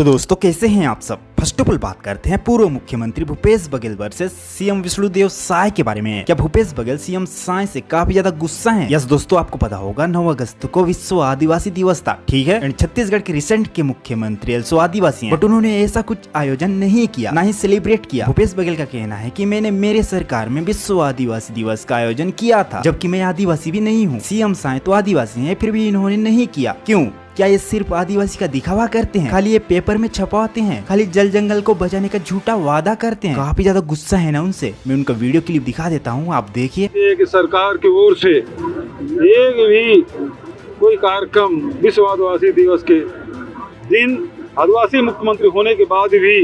तो दोस्तों कैसे हैं आप सब। फर्स्ट ऑफ ऑल बात करते हैं पूर्व मुख्यमंत्री भूपेश बघेल वर्सेस सीएम विष्णुदेव साय के बारे में। क्या भूपेश बघेल सीएम साय से काफी ज्यादा गुस्सा हैं? यस दोस्तों, आपको पता होगा 9 अगस्त को विश्व आदिवासी दिवस था, ठीक है। एंड छत्तीसगढ़ के रिसेंट के मुख्यमंत्री एल्सो आदिवासी हैं, बट उन्होंने ऐसा कुछ आयोजन नहीं किया, ना ही सेलिब्रेट किया। भूपेश बघेल का कहना है कि मैंने मेरे सरकार में विश्व आदिवासी दिवस का आयोजन किया था, जबकि मैं आदिवासी भी नहीं हूँ। सीएम साय तो आदिवासी है, फिर भी इन्होंने नहीं किया। क्यों? क्या ये सिर्फ आदिवासी का दिखावा करते हैं? खाली ये पेपर में छपाते हैं? खाली जल जंगल को बचाने का झूठा वादा करते हैं? काफी ज्यादा गुस्सा है ना उनसे। मैं उनका वीडियो क्लिप दिखा देता हूँ, आप देखिए। सरकार की ओर से एक भी कोई कार्यक्रम विश्व आदिवासी दिवस के दिन, आदिवासी मुख्यमंत्री होने के बाद भी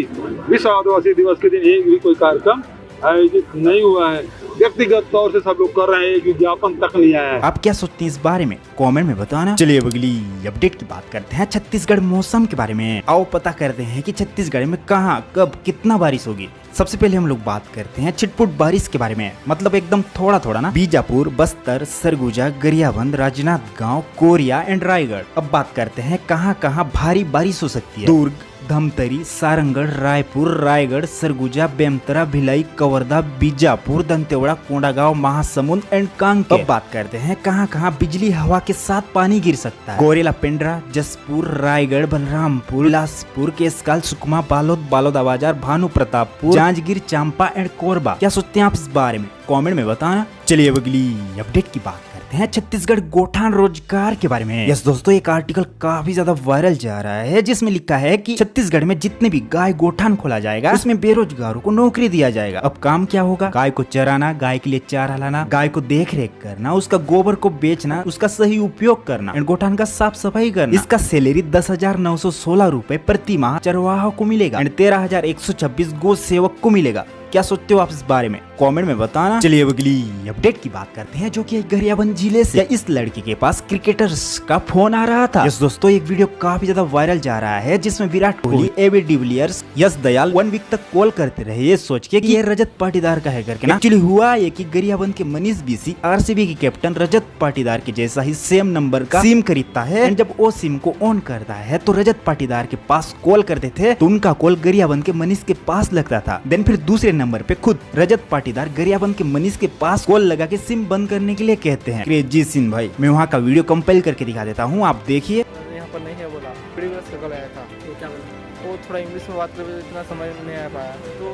विश्व आदिवासी दिवस के दिन एक भी कोई कार्यक्रम आयोजित नहीं हुआ है। व्यक्तिगत तौर से सब लोग कर रहे हैं, एक विज्ञापन तक नहीं आया है। आप क्या सोचते हैं इस बारे में? कमेंट में बताना। चलिए अब अगली अपडेट की बात करते हैं छत्तीसगढ़ मौसम के बारे में। आओ पता करते हैं कि छत्तीसगढ़ में कहां, कब, कितना बारिश होगी। सबसे पहले हम लोग बात करते हैं छिटपुट बारिश के बारे में, मतलब एकदम थोड़ा थोड़ा ना। Bijapur, Bastar, Surguja, Gariaband, Rajnandgaon, Korea and Raigarh. अब बात करते हैं कहाँ कहाँ भारी बारिश हो सकती है। दुर्ग, धमतरी, सारंगढ़, रायपुर, रायगढ़, सरगुजा, बेमतरा, भिलाई, कवर्धा, बीजापुर, दंतेवाड़ा, कोंडागांव, महासमुंद एंड कांकेर। अब बात करते हैं कहाँ कहाँ बिजली हवा के साथ पानी गिर सकता है। गोरेला, पेंड्रा, जसपुर, रायगढ़, बलरामपुर, बिलासपुर, केसकाल, सुकमा, बालोद, बालोदाबाजार, भानु प्रतापपुर, जांजगीर, चांपा एंड कोरबा। क्या सोचते हैं आप इस बारे में? कमेंट में बताना। चलिए अब अगली अपडेट की बात करते हैं छत्तीसगढ़ गोठान रोजगार के बारे में। यस दोस्तों, एक आर्टिकल काफी ज्यादा वायरल जा रहा है, जिसमें लिखा है कि छत्तीसगढ़ में जितने भी गाय गोठान खोला जाएगा, उसमें बेरोजगारों को नौकरी दिया जाएगा। अब काम क्या होगा? गाय को चराना, गाय के लिए चारा लाना, गाय को देख रेख करना, उसका गोबर को बेचना, उसका सही उपयोग करना एंड गोठान का साफ सफाई करना। इसका सैलरी 10,916 रूपए प्रति माह चरवाहा को मिलेगा एंड 13,126 गो सेवक को मिलेगा। क्या सोचते हो आप इस बारे में? कमेंट में बताना। चलिए अब अगली अपडेट की बात करते हैं, जो कि गरियाबंद जिले से। इस लड़के के पास क्रिकेटर्स का फोन आ रहा था। यस दोस्तों, एक वीडियो काफी ज्यादा वायरल जा रहा है, जिसमें विराट कोहली, एबी डिविलियर्स, यश दयाल 1 वीक तक कॉल करते रहे, ये सोच के कि ये रजत पाटीदार का है करके ना। एक्चुअली हुआ ये कि गरियाबंद के मनीष बीसी आरसीबी के कैप्टन रजत पाटीदार के जैसा ही सेम नंबर का सिम खरीदता है एंड जब वो सिम को ऑन करता है तो रजत पाटीदार के पास कॉल करते थे, तो उनका कॉल गरियाबंद के मनीष के पास लगता था। देन फिर दूसरे नंबर पे खुद रजत पाटीदार गरियाबंद के मनीष के पास कॉल लगा के सिम बंद करने के लिए कहते हैं। क्रेजी सीन भाई, मैं वहाँ का वीडियो कंपाइल करके दिखा देता हूँ, आप देखिए। यहाँ पर नहीं है बोला, कल आया था तो क्या बोला, वो थोड़ा इंग्लिश में बात करते इतना समझ नहीं आ पाया, तो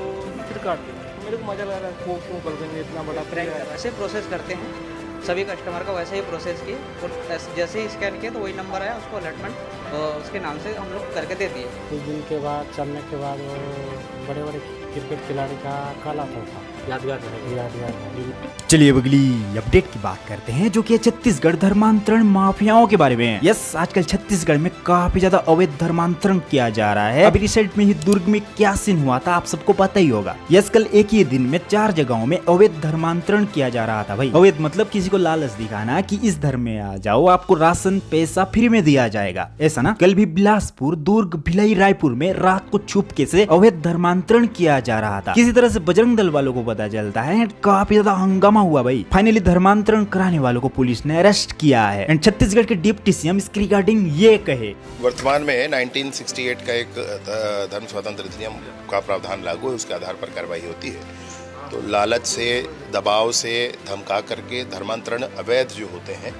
फिर काट दिया। मेरे को मजा लगा रहा है, क्यों कर देंगे इतना बड़ा प्रैंक। वैसे प्रोसेस करते हैं सभी कस्टमर का, वैसे ही प्रोसेस किए और जैसे ही स्कैन किया तो वही नंबर आया, उसको अलर्टमेंट उसके नाम से हम लोग करके दे दिए। कुछ दिन के बाद चलने के बाद वो बड़े बड़े क्रिकेट खिलाड़ी का काला था, यादगार है। चलिए अब अगली अपडेट की बात करते हैं, जो कि छत्तीसगढ़ धर्मांतरण माफियाओं के बारे में। यस, आजकल छत्तीसगढ़ में काफी ज्यादा अवैध धर्मांतरण किया जा रहा है। अभी रिसेंट में ही दुर्ग में क्या सीन हुआ था आप सबको पता ही होगा। यस, कल एक ही दिन में 4 जगहों में अवैध धर्मांतरण किया जा रहा था। भाई अवैध मतलब किसी को लालच दिखाना कि इस धर्म में आ जाओ, आपको राशन पैसा फ्री में दिया जाएगा, ऐसा ना। कल भी बिलासपुर, दुर्ग, भिलाई, रायपुर में रात को चुपके से अवैध धर्मांतरण किया जा रहा था। किसी तरह से बजरंग दल वालों को पता चलता है, काफी ज्यादा हंगामा हुआ भाई। फाइनली धर्मांतरण कराने वालों को पुलिस ने अरेस्ट किया है एंड छत्तीसगढ़ के डिप्टी सीएम इसके रिगार्डिंग ये कहे। वर्तमान में 1968 का एक धर्म स्वतंत्र अधिनियम का प्रावधान लागू है, उसके आधार पर कार्रवाई होती है। तो लालच से, दबाव से, धमका करके धर्मांतरण अवैध जो होते हैं,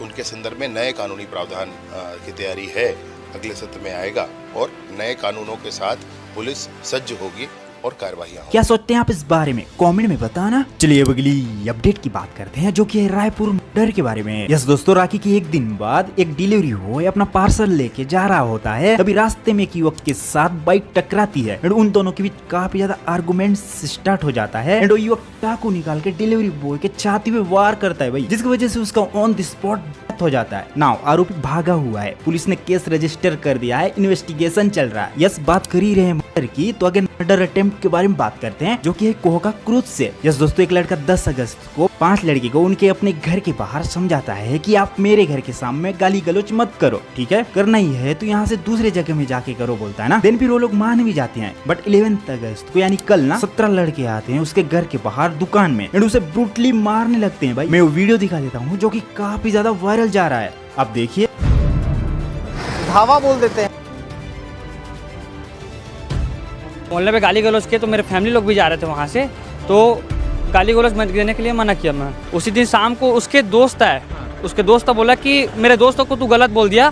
उनके संदर्भ में नए कानूनी प्रावधान की तैयारी है, अगले सत्र में आएगा और नए कानूनों के साथ पुलिस सज्ज होगी और कार्रवाइयां। क्या सोचते हैं आप इस बारे में? कमेंट में बताना। चलिए अब अगली अपडेट की बात करते हैं, जो कि है रायपुर मर्डर के बारे में। यस दोस्तों, राखी के एक दिन बाद एक डिलीवरी बॉय अपना पार्सल लेके जा रहा होता है, तभी रास्ते में एक युवक के साथ बाइक टकराती है एंड उन दोनों के बीच काफी ज्यादा आर्गुमेंट्स स्टार्ट हो जाता है एंड वो युवक चाकू निकाल के डिलीवरी बॉय के छाती पे वार करता है भाई, जिसकी वजह से उसका ऑन द स्पॉट डेथ हो जाता है। नाउ आरोपी भागा हुआ है, पुलिस ने केस रजिस्टर कर दिया है, इन्वेस्टिगेशन चल रहा है। यस, बात कर ही रहे हैं मर्डर की, तो अगर मर्डर अटेम्प्ट के बारे में बात करते हैं, जो कि है कोहका क्रूज से। यस दोस्तों, एक लड़का 10 अगस्त को 5 लड़की को उनके अपने घर के बाहर समझाता है कि आप मेरे घर के सामने गाली गलौज मत करो, ठीक है, करना ही है तो यहाँ से दूसरे जगह में जाके करो, बोलता है ना। देन फिर वो लोग मान भी जाते हैं, बट 11 अगस्त को यानी कल ना 17 लड़के आते हैं उसके घर के बाहर दुकान में एंड उसे ब्रूटली मारने लगते हैं भाई। मैं वो वीडियो दिखा देता हूँ, जो कि काफी ज्यादा वायरल जा रहा है, आप देखिए। धावा बोल देते हैं। मोहल्ले पे गाली गलौज किए तो मेरे फैमिली लोग भी जा रहे थे वहाँ से, तो गाली गलौज मत देने के लिए मना किया मैं। उसी दिन शाम को उसके दोस्त बोला कि मेरे दोस्तों को तू गलत बोल दिया,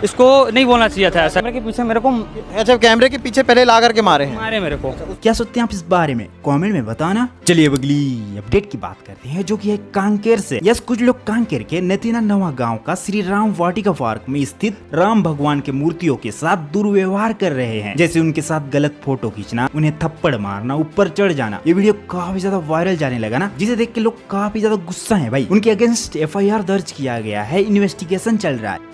इसको नहीं बोलना चाहिए था ऐसा। कैमरे के पीछे मेरे को अच्छा, कैमरे के पीछे पहले ला करके मारे मेरे को। क्या सोचते हैं आप इस बारे में, कमेंट में बताना। चलिए अब अगली अपडेट की बात करते हैं, जो कि है कांकेर से। यस, कुछ लोग कांकेर के नतीना नवा गांव का श्री राम वाटिका पार्क में स्थित राम भगवान के मूर्तियों के साथ दुर्व्यवहार कर रहे हैं, जैसे उनके साथ गलत फोटो खींचना, उन्हें थप्पड़ मारना, ऊपर चढ़ जाना। ये वीडियो काफी ज्यादा वायरल जाने लगा ना, जिसे देख के लोग काफी ज्यादा गुस्सा है भाई। उनके अगेंस्ट FIR दर्ज किया गया है, इन्वेस्टिगेशन चल रहा है।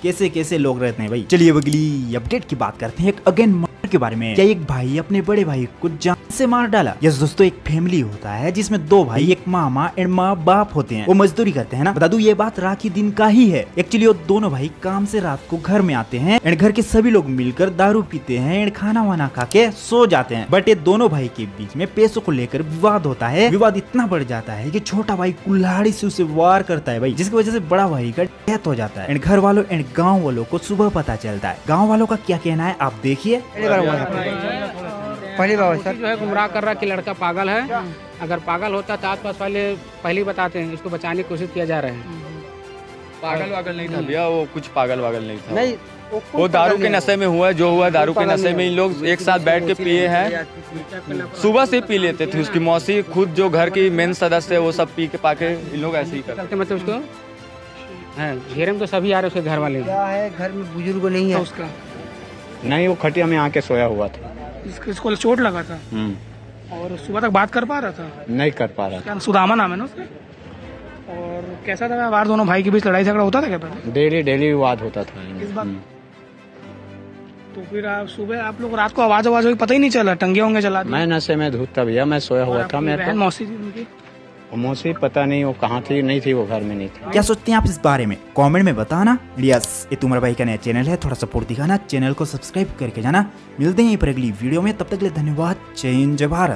कैसे कैसे लोग रहते हैं भाई। चलिए अब अगली अपडेट की बात करते हैं, एक अगेन मर्डर के बारे में। क्या एक भाई अपने बड़े भाई को जान से मार डाला? यस दोस्तों, एक फैमिली होता है जिसमें 2 भाई, एक मामा एंड माँ बाप होते हैं। वो मजदूरी करते हैं ना। बता दूं, ये बात राखी दिन का ही है। एक्चुअली वो दोनों भाई काम से रात को घर में आते हैं एंड घर के सभी लोग मिलकर दारू पीते हैं एंड खाना वाना खा के सो जाते हैं। बट ये दोनों भाई के बीच में पैसों को लेकर विवाद होता है। विवाद इतना बढ़ जाता है कि छोटा भाई कुल्हाड़ी से उसे वार करता है भाई, जिसकी वजह से बड़ा भाई का डेथ हो जाता है एंड घर वालों एंड गाँव वालों को सुबह पता चलता है। गाँव वालों का क्या कहना है आप देखिए। पहली बार सर जो है गुमराह कर रहा कि लड़का पागल है। अगर पागल होता तो आस-पास वाले पहले ही बताते हैं, इसको बचाने की कोशिश किया जा रहा है। पागल नहीं था भैया, वो कुछ पागल नहीं था। नहीं, वो दारू के नशे में हुआ, जो हुआ दारू के नशे में। इन लोग एक साथ बैठ के पिए हैं, सुबह से पी लेते थे। उसकी मौसी खुद जो घर की मेन सदस्य है वो सब पी के पाके इन लोग ऐसे ही करते। मतलब उसको घेरे में तो सभी आ रहे उसके घर वाले। क्या है, घर में बुजुर्ग नहीं है उसका? नहीं, वो खटिया में आके सोया हुआ था। इसको चोट लगा था और सुबह तक बात कर पा रहा था? नहीं कर पा रहा था। सुदामा नाम है ना उसका? और कैसा था व्यवहार दोनों भाई के बीच? लड़ाई झगड़ा होता था क्या पहले? डेली विवाद होता था। इस बात तो फिर आप सुबह आप लोग रात को आवाज हुई, पता ही नहीं चला, टंगे होंगे चला दिए? मैं नशे में धूत था भैया, मैं सोया हुआ था। मेरे मौसी थी उनकी? मौसी पता नहीं वो कहाँ थी, नहीं थी, वो घर में नहीं थी। क्या सोचते हैं आप इस बारे में, कमेंट में बताना। यस, ये तुम्हारा भाई का नया चैनल है, थोड़ा सपोर्ट दिखाना, चैनल को सब्सक्राइब करके जाना। मिलते हैं पर अगली वीडियो में, तब तक के लिए धन्यवाद। जय हिंद, जय भारत।